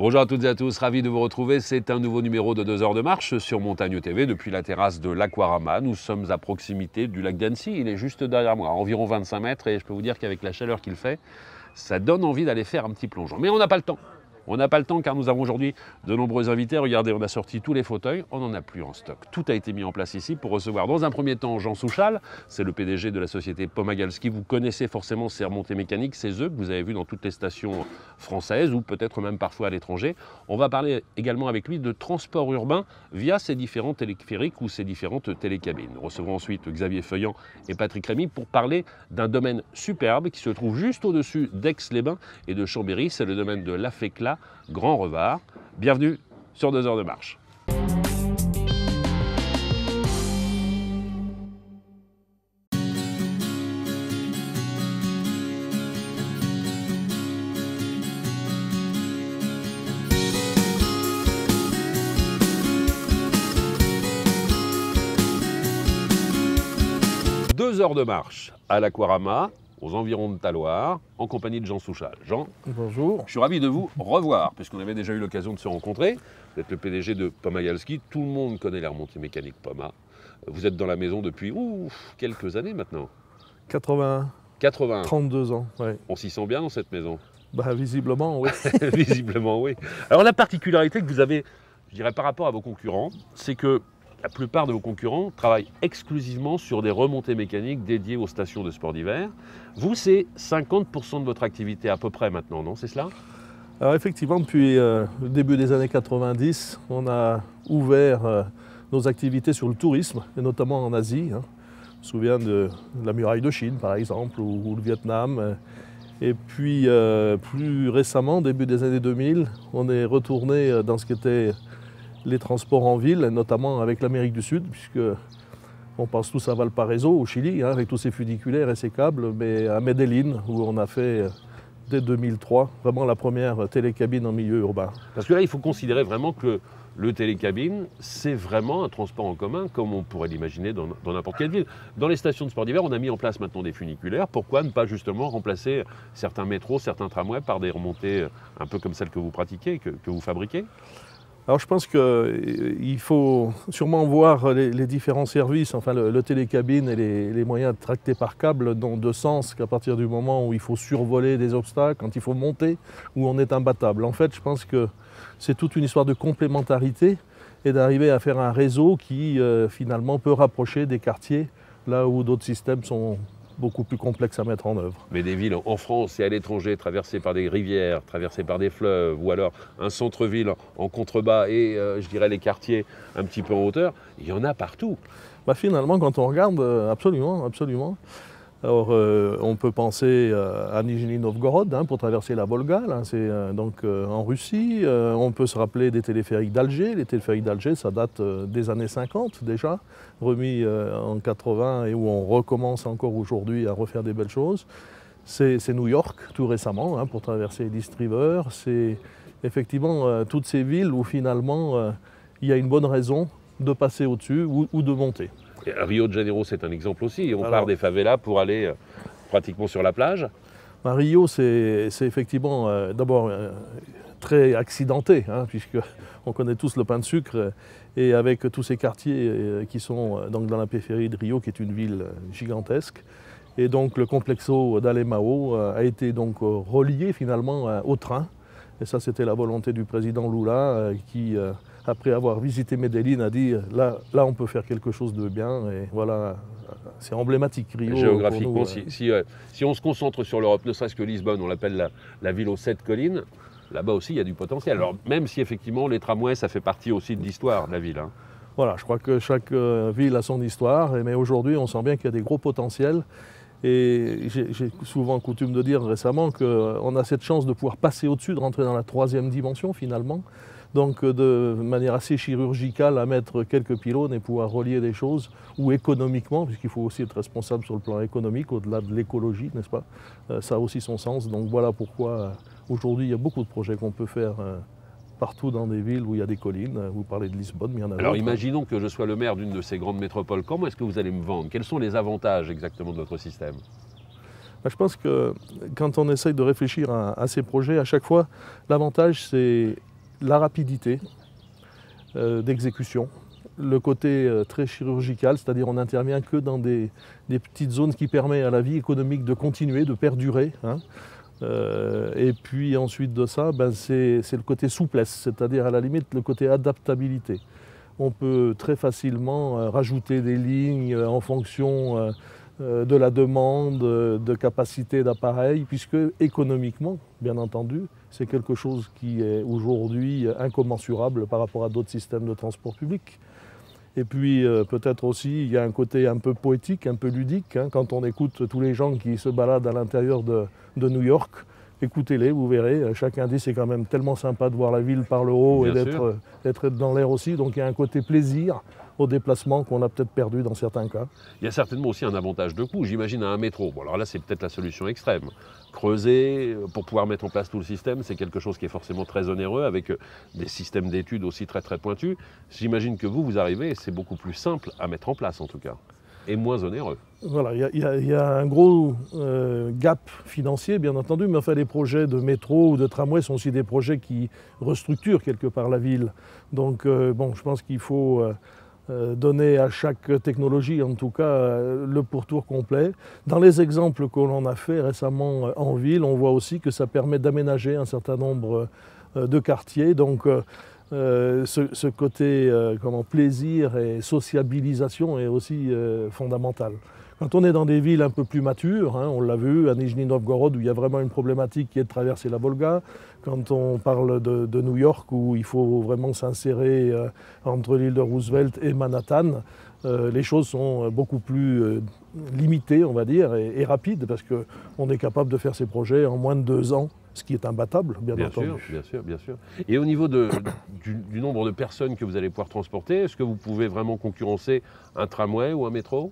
Bonjour à toutes et à tous, ravi de vous retrouver. C'est un nouveau numéro de 2 heures de marche sur Montagne TV depuis la terrasse de l'Aquarama. Nous sommes à proximité du lac d'Annecy, il est juste derrière moi, à environ 25 mètres, et je peux vous dire qu'avec la chaleur qu'il fait, ça donne envie d'aller faire un petit plongeon. Mais on n'a pas le temps. On n'a pas le temps car nous avons aujourd'hui de nombreux invités. Regardez, on a sorti tous les fauteuils, on n'en a plus en stock. Tout a été mis en place ici pour recevoir dans un premier temps Jean Souchal, c'est le PDG de la société Pomagalski. Vous connaissez forcément ces remontées mécaniques, ces œufs que vous avez vus dans toutes les stations françaises ou peut-être même parfois à l'étranger. On va parler également avec lui de transport urbain via ces différents téléphériques ou ces différentes télécabines. Nous recevrons ensuite Xavier Feuillant et Patrick Rémy pour parler d'un domaine superbe qui se trouve juste au-dessus d'Aix-les-Bains et de Chambéry. C'est le domaine de l'Afecla, Grand Revard. Bienvenue sur 2 heures de marche. Deux heures de marche à l'Aquarama, aux environs de Talloires, en compagnie de Jean Souchal. Jean, bonjour. Je suis ravi de vous revoir, puisqu'on avait déjà eu l'occasion de se rencontrer. Vous êtes le PDG de Pomagalski, tout le monde connaît les remontées mécaniques Poma. Vous êtes dans la maison depuis quelques années maintenant. 80. 32 ans, ouais. On s'y sent bien dans cette maison? Visiblement, oui. Visiblement, oui. Alors la particularité que vous avez, je dirais par rapport à vos concurrents, c'est que la plupart de vos concurrents travaillent exclusivement sur des remontées mécaniques dédiées aux stations de sport d'hiver. Vous, c'est 50% de votre activité à peu près maintenant, non? C'est cela? Alors effectivement, depuis le début des années 90, on a ouvert nos activités sur le tourisme, et notamment en Asie. Je me souviens de la muraille de Chine, par exemple, ou le Vietnam. Et puis, plus récemment, début des années 2000, on est retourné dans ce qui était les transports en ville, notamment avec l'Amérique du Sud, puisque on pense tous à Valparaiso, au Chili, avec tous ses funiculaires et ses câbles, mais à Medellín, où on a fait, dès 2003, vraiment la première télécabine en milieu urbain. Parce que là, il faut considérer vraiment que le télécabine, c'est vraiment un transport en commun, comme on pourrait l'imaginer dans n'importe quelle ville. Dans les stations de sport d'hiver, on a mis en place maintenant des funiculaires. Pourquoi ne pas justement remplacer certains métros, certains tramways par des remontées un peu comme celles que vous pratiquez, que vous fabriquez? Alors je pense qu'il faut sûrement voir les différents services, enfin le télécabine et les moyens tractés par câble n'ont de sens qu'à partir du moment où il faut survoler des obstacles, quand il faut monter, où on est imbattable. En fait, je pense que c'est toute une histoire de complémentarité et d'arriver à faire un réseau qui finalement peut rapprocher des quartiers là où d'autres systèmes sont beaucoup plus complexe à mettre en œuvre. Mais des villes en France et à l'étranger, traversées par des rivières, traversées par des fleuves, ou alors un centre-ville en contrebas et je dirais les quartiers un petit peu en hauteur, il y en a partout. Finalement, quand on regarde, absolument, absolument. Alors, on peut penser à Nijni Novgorod pour traverser la Volga, c'est donc en Russie. On peut se rappeler des téléphériques d'Alger. Les téléphériques d'Alger, ça date des années 50 déjà, remis en 80 et où on recommence encore aujourd'hui à refaire des belles choses. C'est New York, tout récemment, pour traverser l'East River. C'est effectivement toutes ces villes où finalement il y a une bonne raison de passer au-dessus ou de monter. Et Rio de Janeiro, c'est un exemple aussi. On part des favelas pour aller pratiquement sur la plage. Rio, c'est effectivement d'abord très accidenté, puisqu'on connaît tous le pain de sucre, et avec tous ces quartiers qui sont donc dans la périphérie de Rio, qui est une ville gigantesque. Et donc le complexo d'Alemão a été donc relié finalement au train. Et ça, c'était la volonté du président Lula qui, après avoir visité Medellín, a dit là on peut faire quelque chose de bien. Et voilà, c'est emblématique, Rio. Géographiquement, nous, si on se concentre sur l'Europe, ne serait-ce que Lisbonne, on l'appelle la ville aux 7 collines, là-bas aussi, il y a du potentiel. Alors, même si effectivement, les tramways, ça fait partie aussi de l'histoire de la ville. Voilà, je crois que chaque ville a son histoire, mais aujourd'hui, on sent bien qu'il y a des gros potentiels. Et j'ai souvent coutume de dire récemment qu'on a cette chance de pouvoir passer au-dessus, de rentrer dans la 3e dimension finalement. Donc de manière assez chirurgicale à mettre quelques pylônes et pouvoir relier des choses, ou économiquement, puisqu'il faut aussi être responsable sur le plan économique, au-delà de l'écologie, n'est-ce pas? Ça a aussi son sens. Donc voilà pourquoi aujourd'hui il y a beaucoup de projets qu'on peut faire partout dans des villes où il y a des collines. Vous parlez de Lisbonne, mais il y en a d'autres. Alors imaginons que je sois le maire d'une de ces grandes métropoles. Comment est-ce que vous allez me vendre? Quels sont les avantages exactement de votre système? Je pense que quand on essaye de réfléchir à ces projets, à chaque fois, l'avantage c'est la rapidité d'exécution, le côté très chirurgical, c'est-à-dire on n'intervient que dans des petites zones qui permettent à la vie économique de continuer, de perdurer. Hein. Et puis ensuite de ça, c'est le côté souplesse, c'est-à-dire à la limite le côté adaptabilité. On peut très facilement rajouter des lignes en fonction de la demande, de capacité d'appareil, puisque économiquement, bien entendu, c'est quelque chose qui est aujourd'hui incommensurable par rapport à d'autres systèmes de transport public. Et puis peut-être aussi, il y a un côté un peu poétique, un peu ludique, hein, quand on écoute tous les gens qui se baladent à l'intérieur de New York. Écoutez-les, vous verrez, chacun dit c'est quand même tellement sympa de voir la ville par le haut et d'être dans l'air aussi. Donc il y a un côté plaisir au déplacement qu'on a peut-être perdu dans certains cas. Il y a certainement aussi un avantage de coût, j'imagine, à un métro. Bon, alors là, c'est peut-être la solution extrême. Creuser pour pouvoir mettre en place tout le système, c'est quelque chose qui est forcément très onéreux, avec des systèmes d'études aussi très très pointus. J'imagine que vous arrivez et c'est beaucoup plus simple à mettre en place en tout cas, et moins onéreux. Voilà, il y a un gros gap financier, bien entendu, mais enfin les projets de métro ou de tramway sont aussi des projets qui restructurent quelque part la ville. Donc bon, je pense qu'il faut donner à chaque technologie, en tout cas, le pourtour complet. Dans les exemples que l'on a fait récemment en ville, on voit aussi que ça permet d'aménager un certain nombre de quartiers. Donc ce côté plaisir et sociabilisation est aussi fondamental. Quand on est dans des villes un peu plus matures, hein, on l'a vu à Nijni Novgorod où il y a vraiment une problématique qui est de traverser la Volga, quand on parle de New York où il faut vraiment s'insérer entre l'île de Roosevelt et Manhattan, les choses sont beaucoup plus limitées, on va dire, et rapides, parce qu'on est capable de faire ces projets en moins de 2 ans, ce qui est imbattable, bien entendu. Bien sûr. Et au niveau du nombre de personnes que vous allez pouvoir transporter, est-ce que vous pouvez vraiment concurrencer un tramway ou un métro ?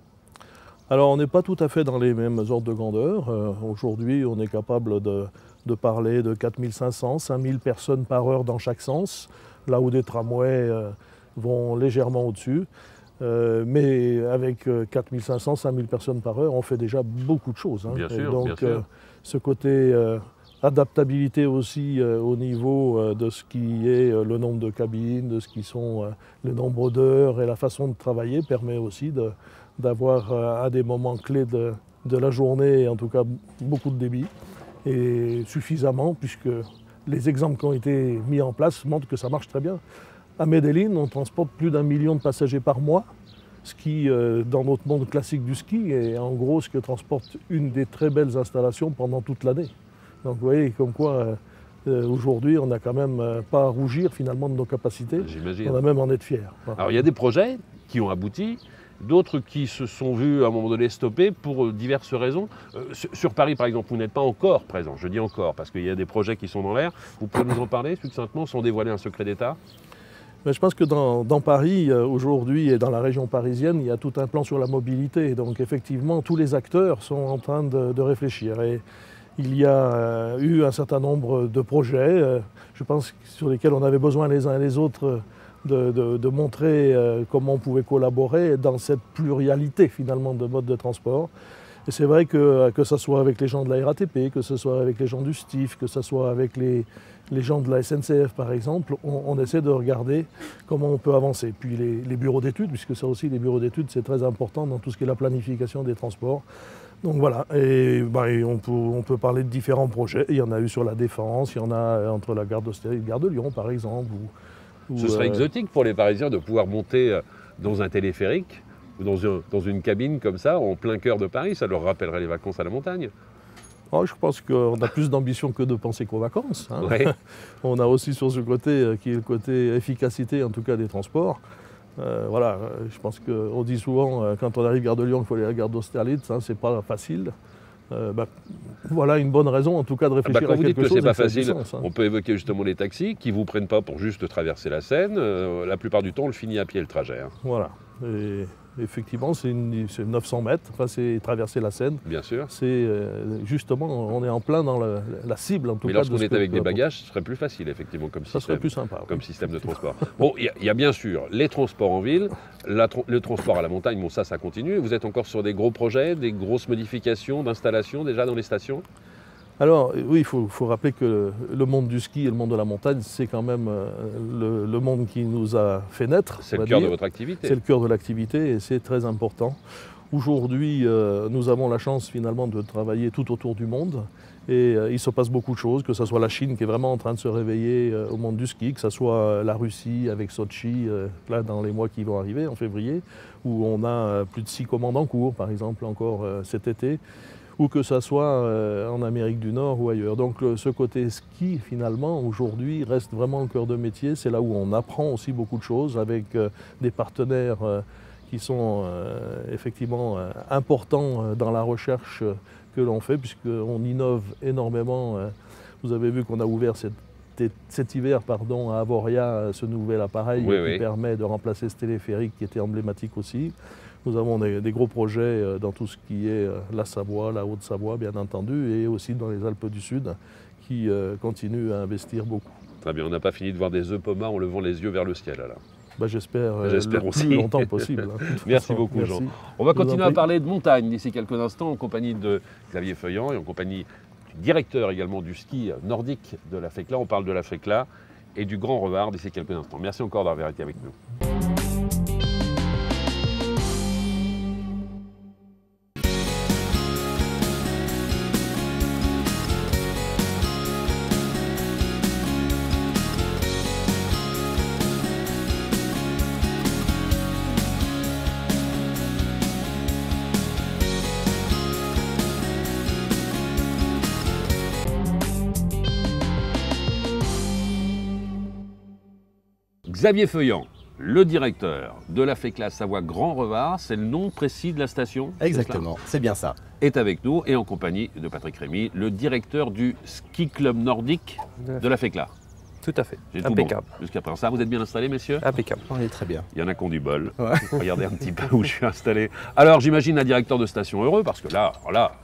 Alors on n'est pas tout à fait dans les mêmes ordres de grandeur. Aujourd'hui, on est capable de parler de 4500, 5000 personnes par heure dans chaque sens, là où des tramways vont légèrement au-dessus. Mais avec 4500, 5000 personnes par heure, on fait déjà beaucoup de choses. Hein. Bien sûr, donc bien sûr. ce côté adaptabilité aussi au niveau de ce qui est le nombre de cabines, de ce qui sont le nombre d'heures et la façon de travailler permet aussi d'avoir à des moments clés de la journée, en tout cas beaucoup de débit, et suffisamment, puisque les exemples qui ont été mis en place montrent que ça marche très bien. À Medellín, on transporte plus d'1 million de passagers par mois, ce qui, dans notre monde classique du ski, est en gros ce que transporte une des très belles installations pendant toute l'année. Donc vous voyez, comme quoi, aujourd'hui, on n'a quand même pas à rougir finalement de nos capacités. J'imagine. On a même à en être fiers. Alors il y a des projets qui ont abouti, d'autres qui se sont vus à un moment donné stoppés pour diverses raisons. Sur Paris, par exemple, vous n'êtes pas encore présent. Je dis encore, parce qu'il y a des projets qui sont dans l'air. Vous pouvez nous en parler succinctement, sans dévoiler un secret d'État ? Mais je pense que dans Paris, aujourd'hui, et dans la région parisienne, il y a tout un plan sur la mobilité. Donc effectivement, tous les acteurs sont en train de réfléchir. Et il y a eu un certain nombre de projets, je pense, sur lesquels on avait besoin les uns et les autres de montrer comment on pouvait collaborer dans cette pluralité finalement de modes de transport. Et c'est vrai que ce soit avec les gens de la RATP, que ce soit avec les gens du STIF, que ce soit avec les gens de la SNCF par exemple, on essaie de regarder comment on peut avancer. Puis les bureaux d'études, puisque ça aussi les bureaux d'études c'est très important dans tout ce qui est la planification des transports. Donc voilà, et on peut parler de différents projets. Il y en a eu sur la Défense, il y en a entre la gare d'Austerlitz et la gare de Lyon par exemple. Ce serait exotique pour les Parisiens de pouvoir monter dans un téléphérique ou dans une cabine comme ça, en plein cœur de Paris. Ça leur rappellerait les vacances à la montagne. Oh, je pense qu'on a plus d'ambition que de penser qu'aux vacances. Hein. Ouais. On a aussi sur ce côté qui est le côté efficacité en tout cas des transports. Voilà, je pense qu'on dit souvent quand on arrive gare de Lyon qu'il faut aller à la gare d'Austerlitz, hein, c'est pas facile. Voilà une bonne raison en tout cas de réfléchir quand à vous quelque dites que chose. c'est pas facile, sens, hein. on peut évoquer justement les taxis qui vous prennent pas pour juste traverser la Seine. La plupart du temps, on le finit à pied le trajet. Hein. Voilà. Et effectivement, c'est 900 mètres, enfin, c'est traverser la Seine. Bien sûr. C'est justement, on est en plein dans la cible en tout Mais cas. lorsqu'on est avec des bagages, ce serait plus facile effectivement comme ça système. serait plus sympa. Comme système de transport. Bon, il y a bien sûr les transports en ville, le transport à la montagne, bon ça continue. Vous êtes encore sur des gros projets, des grosses modifications d'installation déjà dans les stations ? Alors oui, il faut rappeler que le monde du ski et le monde de la montagne, c'est quand même le monde qui nous a fait naître. C'est le cœur de votre activité. C'est le cœur de l'activité et c'est très important. Aujourd'hui, nous avons la chance finalement de travailler tout autour du monde et il se passe beaucoup de choses, que ce soit la Chine qui est vraiment en train de se réveiller au monde du ski, que ce soit la Russie avec Sochi, là dans les mois qui vont arriver, en février, où on a plus de 6 commandes en cours, par exemple, encore cet été, ou que ce soit en Amérique du Nord ou ailleurs. Donc ce côté ski, finalement, aujourd'hui, reste vraiment le cœur de métier. C'est là où on apprend aussi beaucoup de choses avec des partenaires qui sont effectivement importants dans la recherche que l'on fait, puisqu'on innove énormément. Vous avez vu qu'on a ouvert cet hiver à Avoria ce nouvel appareil qui permet de remplacer ce téléphérique qui était emblématique aussi. Nous avons des gros projets dans tout ce qui est la Savoie, la Haute-Savoie bien entendu, et aussi dans les Alpes du Sud qui continuent à investir beaucoup. Très bien, on n'a pas fini de voir des œufs Poma en levant les yeux vers le ciel alors. J'espère le aussi. plus longtemps possible. Merci beaucoup Jean. On va continuer à parler de montagne d'ici quelques instants en compagnie de Xavier Feuillant et en compagnie du directeur également du ski nordique de la FECLA. On parle de la FECLA et du Grand Revard d'ici quelques instants. Merci encore d'avoir été avec nous. Xavier Feuillant, le directeur de la FECLA Savoie Grand Revard, c'est le nom précis de la station? Exactement, c'est bien ça. Est avec nous et en compagnie de Patrick Rémy, le directeur du ski club nordique de la FECLA. Tout à fait, impeccable. Bon. Jusqu'à présent, ça, vous êtes bien installés, messieurs? Impeccable. On est très bien. Il y en a qui ont du bol. Ouais. Regardez un petit peu où je suis installé. Alors, j'imagine un directeur de station heureux, parce que là,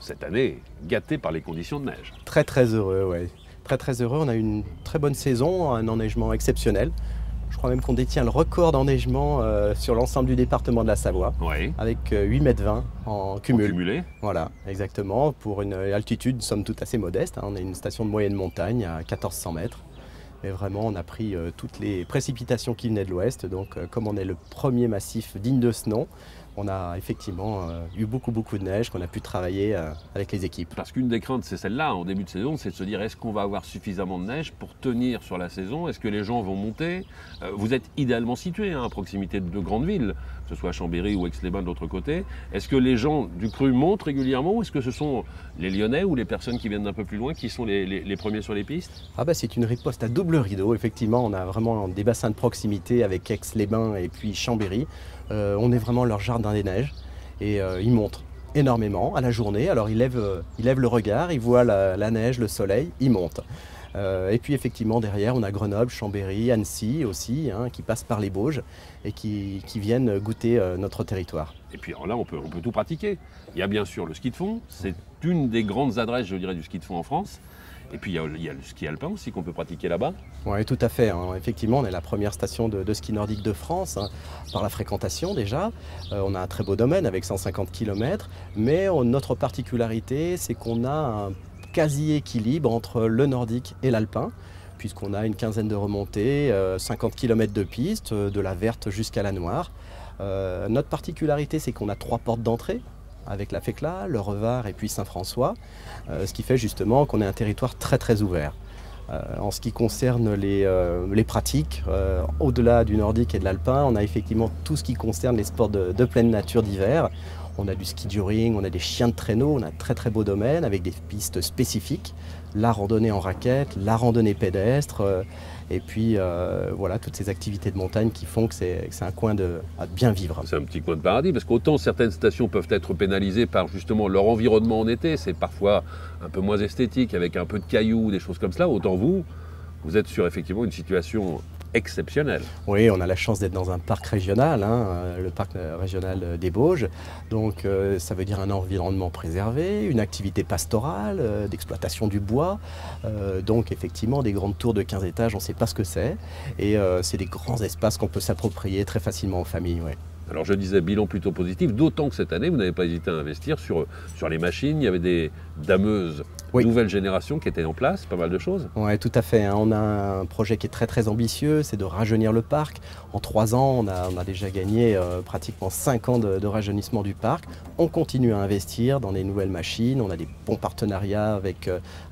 cette année, gâté par les conditions de neige. Très très heureux, oui. Très très heureux. On a eu une très bonne saison, un enneigement exceptionnel. Je crois même qu'on détient le record d'enneigement sur l'ensemble du département de la Savoie, avec 8,20 m en cumulé. Voilà, exactement. Pour une altitude, somme toute assez modeste. On est une station de moyenne montagne à 1400 mètres. Mais vraiment, on a pris toutes les précipitations qui venaient de l'ouest. Donc, comme on est le premier massif digne de ce nom, on a effectivement eu beaucoup de neige qu'on a pu travailler avec les équipes. Parce qu'une des craintes, c'est celle-là, en début de saison, c'est de se dire est-ce qu'on va avoir suffisamment de neige pour tenir sur la saison? Est-ce que les gens vont monter? Vous êtes idéalement situé à proximité de deux grandes villes, que ce soit Chambéry ou Aix-les-Bains de l'autre côté. Est-ce que les gens du cru montent régulièrement ou est-ce que ce sont les Lyonnais ou les personnes qui viennent d'un peu plus loin qui sont les premiers sur les pistes? C'est une riposte à double rideau. Effectivement, on a vraiment des bassins de proximité avec Aix-les-Bains et puis Chambéry. On est vraiment leur jardin des neiges et ils montent énormément à la journée. Alors ils lèvent le regard, ils voient la neige, le soleil, ils montent. Et puis effectivement derrière on a Grenoble, Chambéry, Annecy aussi qui passent par les Bauges et qui viennent goûter notre territoire. Et puis là on peut tout pratiquer. Il y a bien sûr le ski de fond, c'est une des grandes adresses je dirais du ski de fond en France. Et puis il y a le ski alpin aussi qu'on peut pratiquer là-bas. Oui, tout à fait. Effectivement, on est la première station de ski nordique de France, par la fréquentation déjà. On a un très beau domaine avec 150 km, mais notre particularité, c'est qu'on a un quasi-équilibre entre le nordique et l'alpin, puisqu'on a une quinzaine de remontées, 50 km de piste, de la verte jusqu'à la noire. Notre particularité, c'est qu'on a 3 portes d'entrée, avec la FECLA, le Revard et puis Saint-François, ce qui fait justement qu'on est un territoire très très ouvert. En ce qui concerne les pratiques, au-delà du nordique et de l'alpin, on a effectivement tout ce qui concerne les sports de pleine nature d'hiver. On a du ski during, on a des chiens de traîneau, on a un très très beau domaine avec des pistes spécifiques, la randonnée en raquette, la randonnée pédestre, et puis voilà, toutes ces activités de montagne qui font que c'est un coin à bien vivre. C'est un petit coin de paradis, parce qu'autant certaines stations peuvent être pénalisées par justement leur environnement en été, c'est parfois un peu moins esthétique, avec un peu de cailloux, des choses comme cela, autant vous êtes sur effectivement une situation exceptionnelle. Oui, on a la chance d'être dans un parc régional, le parc régional des Bauges. Donc ça veut dire un environnement préservé, une activité pastorale, d'exploitation du bois. Donc effectivement, des grandes tours de 15 étages, on ne sait pas ce que c'est. Et c'est des grands espaces qu'on peut s'approprier très facilement en famille. Ouais. Alors je disais bilan plutôt positif, d'autant que cette année, vous n'avez pas hésité à investir sur les machines. Il y avait des dameuses nouvelle génération qui était en place, pas mal de choses. Oui, tout à fait. On a un projet qui est très très ambitieux, c'est de rajeunir le parc. En 3 ans, on a déjà gagné pratiquement 5 ans de rajeunissement du parc. On continue à investir dans des nouvelles machines, on a des bons partenariats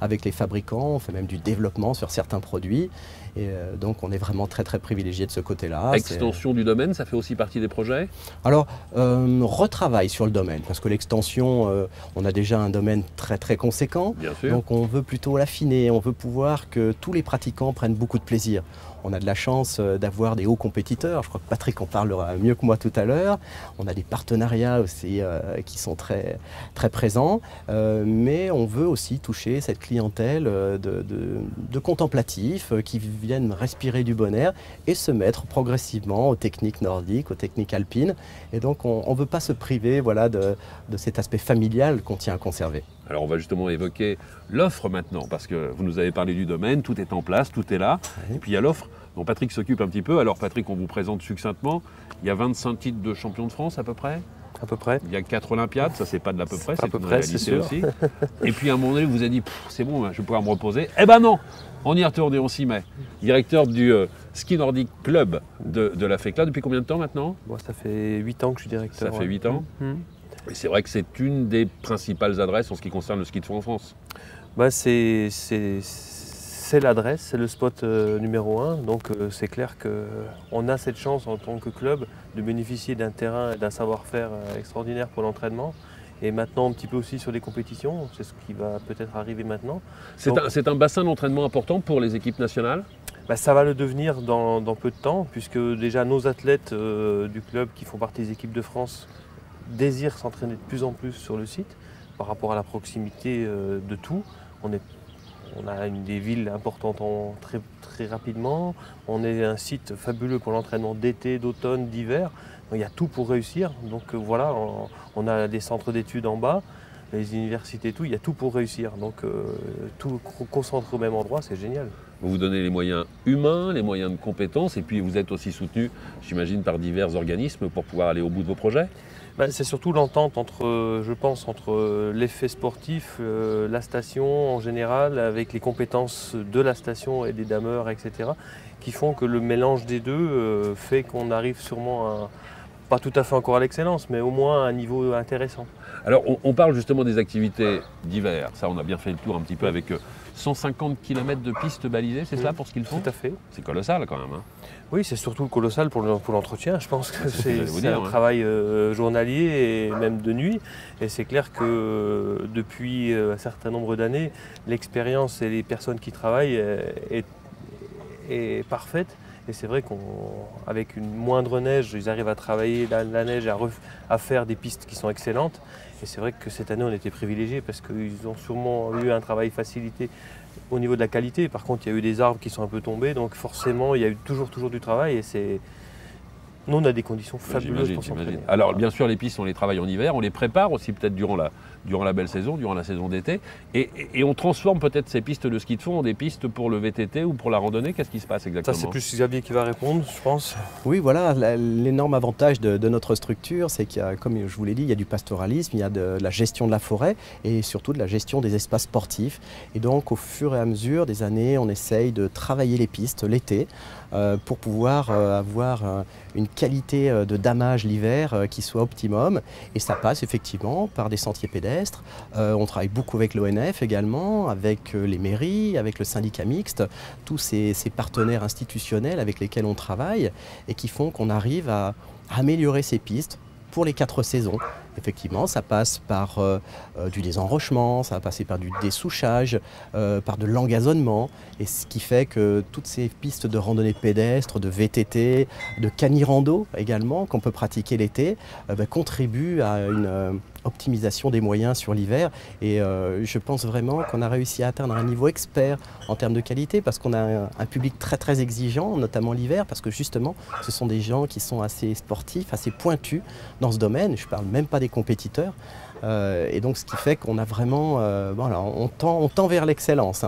avec les fabricants, on fait même du développement sur certains produits. Et donc on est vraiment très très privilégié de ce côté-là. Extension du domaine, ça fait aussi partie des projets? Alors, retravaille sur le domaine, parce que l'extension, on a déjà un domaine très très conséquent. Bien sûr. Donc on veut plutôt l'affiner, on veut pouvoir que tous les pratiquants prennent beaucoup de plaisir. On a de la chance d'avoir des hauts compétiteurs, je crois que Patrick en parlera mieux que moi tout à l'heure. On a des partenariats aussi qui sont très, très présents, mais on veut aussi toucher cette clientèle de contemplatifs qui viennent respirer du bon air et se mettre progressivement aux techniques nordiques, aux techniques alpines. Et donc on ne veut pas se priver de cet aspect familial qu'on tient à conserver. Alors on va justement évoquer l'offre maintenant, parce que vous nous avez parlé du domaine, tout est en place, tout est là. Oui. Et puis il y a l'offre dont Patrick s'occupe un petit peu. Alors Patrick, on vous présente succinctement, il y a 25 titres de champion de France à peu près. À peu près. Il y a 4 Olympiades, ça c'est pas de l'à peu près, c'est une réalité aussi. Et puis à un moment donné, vous avez dit, c'est bon, je vais pouvoir me reposer. Eh ben non, on y retourne et on s'y met. Directeur du Ski Nordic Club de la FECLA, depuis combien de temps maintenant? Ça fait 8 ans que je suis directeur. Ça fait 8 ans. Et c'est vrai que c'est une des principales adresses en ce qui concerne le ski de fond en France. C'est l'adresse, c'est le spot numéro 1. Donc c'est clair qu'on a cette chance en tant que club de bénéficier d'un terrain et d'un savoir-faire extraordinaire pour l'entraînement. Et maintenant un petit peu aussi sur les compétitions, c'est ce qui va peut-être arriver maintenant. C'est un bassin d'entraînement important pour les équipes nationales? Ça va le devenir dans peu de temps, puisque déjà nos athlètes du club qui font partie des équipes de France désirent s'entraîner de plus en plus sur le site par rapport à la proximité de tout. On a des villes importantes très, très rapidement. On est un site fabuleux pour l'entraînement d'été, d'automne, d'hiver. Il y a tout pour réussir. Donc voilà, on a des centres d'études en bas, les universités, tout. Il y a tout pour réussir. Donc tout concentré au même endroit, c'est génial. Vous vous donnez les moyens humains, les moyens de compétences, et puis vous êtes aussi soutenu, j'imagine, par divers organismes pour pouvoir aller au bout de vos projets? C'est surtout l'entente entre l'effet sportif, la station en général, avec les compétences de la station et des dameurs, etc., qui font que le mélange des deux fait qu'on arrive sûrement pas tout à fait encore à l'excellence, mais au moins à un niveau intéressant. Alors on parle justement des activités d'hiver, ça on a bien fait le tour un petit peu avec 150 km de pistes balisées, c'est cela pour ce qu'ils font? Tout à fait. C'est colossal quand même. Oui, c'est surtout colossal pour l'entretien. Je pense que c'est un travail journalier et même de nuit. Et c'est clair que depuis un certain nombre d'années, l'expérience et les personnes qui travaillent est parfaite. Et c'est vrai qu'avec une moindre neige, ils arrivent à travailler la neige et à faire des pistes qui sont excellentes. Et c'est vrai que cette année, on était privilégiés parce qu'ils ont sûrement eu un travail facilité au niveau de la qualité. Par contre, il y a eu des arbres qui sont un peu tombés, donc forcément, il y a eu toujours du travail. Et nous, on a des conditions fabuleuses pour s'entraîner. Alors, bien sûr, les pistes, on les travaille en hiver, on les prépare aussi peut-être durant la belle saison, durant la saison d'été. Et on transforme peut-être ces pistes de ski de fond en des pistes pour le VTT ou pour la randonnée. Qu'est-ce qui se passe exactement? Ça, c'est plus Xavier qui va répondre, je pense. Oui, voilà, l'énorme avantage de notre structure, c'est qu'il y a, comme je vous l'ai dit, il y a du pastoralisme, il y a de la gestion de la forêt et surtout de la gestion des espaces sportifs. Et donc, au fur et à mesure des années, on essaye de travailler les pistes l'été pour pouvoir avoir une qualité de damage l'hiver qui soit optimum. Et ça passe effectivement par des sentiers pédestres. On travaille beaucoup avec l'ONF également, avec les mairies, avec le syndicat mixte, tous ces partenaires institutionnels avec lesquels on travaille et qui font qu'on arrive à améliorer ces pistes pour les 4 saisons. Effectivement, ça passe par du désenrochement, ça va passer par du dessouchage, par de l'engazonnement, et ce qui fait que toutes ces pistes de randonnée pédestre, de VTT, de canirando également, qu'on peut pratiquer l'été, contribuent à une optimisation des moyens sur l'hiver. Et je pense vraiment qu'on a réussi à atteindre un niveau expert en termes de qualité, parce qu'on a un public très très exigeant, notamment l'hiver, parce que justement, ce sont des gens qui sont assez sportifs, assez pointus dans ce domaine. Je ne parle même pas des compétiteurs. Et donc ce qui fait qu'on a vraiment, on tend vers l'excellence.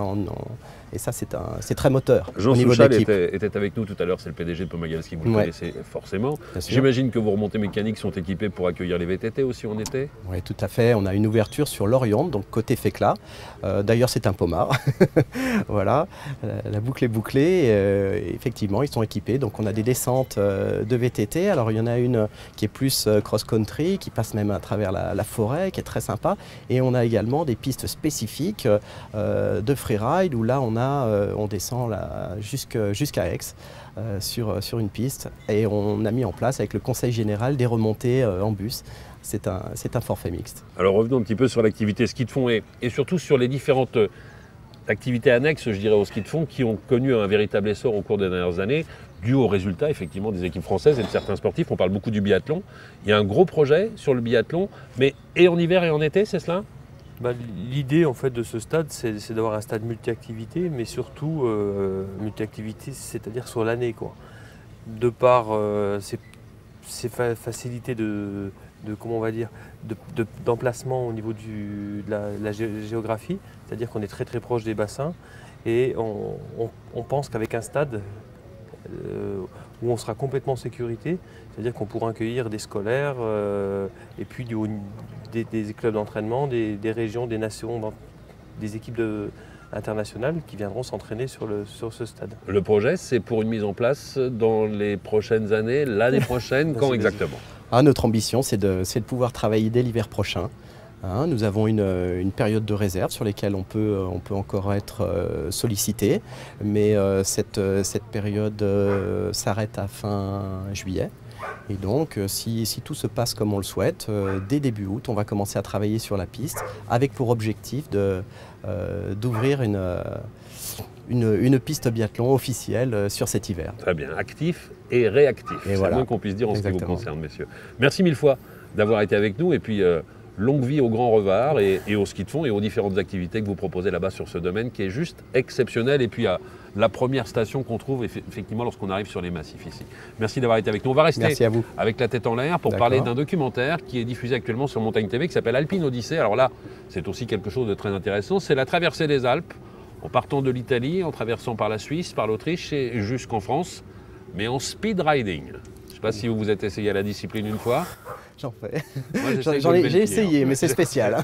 Et ça, c'est très moteur Jean au niveau de Souchal l'équipe. était avec nous tout à l'heure, c'est le PDG de Pomagalski, vous le connaissez forcément. J'imagine que vos remontées mécaniques sont équipées pour accueillir les VTT aussi en été? Oui, tout à fait. On a une ouverture sur l'Orion, donc côté Fécla. D'ailleurs, c'est un pommard. Voilà, la boucle est bouclée. Effectivement, ils sont équipés. Donc, on a des descentes de VTT. Alors, il y en a une qui est plus cross-country, qui passe même à travers la forêt, qui est très sympa. Et on a également des pistes spécifiques de freeride où là, on descend jusqu'à Aix sur une piste. Et on a mis en place avec le Conseil général des remontées en bus. C'est un forfait mixte. Alors revenons un petit peu sur l'activité ski de fond et surtout sur les différentes activités annexes, je dirais, au ski de fond qui ont connu un véritable essor au cours des dernières années, dû aux résultats effectivement des équipes françaises et de certains sportifs. On parle beaucoup du biathlon. Il y a un gros projet sur le biathlon, mais et en hiver et en été, c'est cela? L'idée en fait de ce stade, c'est d'avoir un stade multi-activité, mais surtout multi-activité, c'est-à-dire sur l'année, quoi. De par ces facilités comment on va dire, d'emplacement au niveau de la géographie, c'est-à-dire qu'on est très très proche des bassins et on pense qu'avec un stade où on sera complètement en sécurité, c'est-à-dire qu'on pourra accueillir des scolaires et puis des clubs d'entraînement, des régions, des nations, des équipes internationales qui viendront s'entraîner sur ce stade. Le projet, c'est pour une mise en place dans les prochaines années, l'année prochaine, quand exactement? Notre ambition, c'est de pouvoir travailler dès l'hiver prochain. Nous avons une période de réserve sur laquelle on peut encore être sollicité, mais cette période s'arrête à fin juillet. Et donc, si tout se passe comme on le souhaite, dès début août, on va commencer à travailler sur la piste avec pour objectif d'ouvrir une piste biathlon officielle sur cet hiver. Très bien, actif et réactif, c'est voilà. Moins qu'on puisse dire en ce qui vous concerne, messieurs. Merci mille fois d'avoir été avec nous et puis longue vie au Grand Revard et au ski de fond et aux différentes activités que vous proposez là-bas sur ce domaine qui est juste exceptionnel et puis à la première station qu'on trouve effectivement lorsqu'on arrive sur les massifs ici. Merci d'avoir été avec nous. On va rester avec la tête en l'air pour parler d'un documentaire qui est diffusé actuellement sur Montagne TV qui s'appelle Alpine Odyssée. Alors là, c'est aussi quelque chose de très intéressant, c'est la traversée des Alpes en partant de l'Italie, en traversant par la Suisse, par l'Autriche et jusqu'en France, mais en speed riding. Je ne sais pas si vous vous êtes essayé à la discipline une fois. J'en fais. J'ai essayé, mais c'est spécial.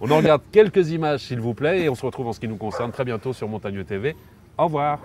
On en regarde quelques images, s'il vous plaît, et on se retrouve en ce qui nous concerne très bientôt sur Montagne TV. Au revoir.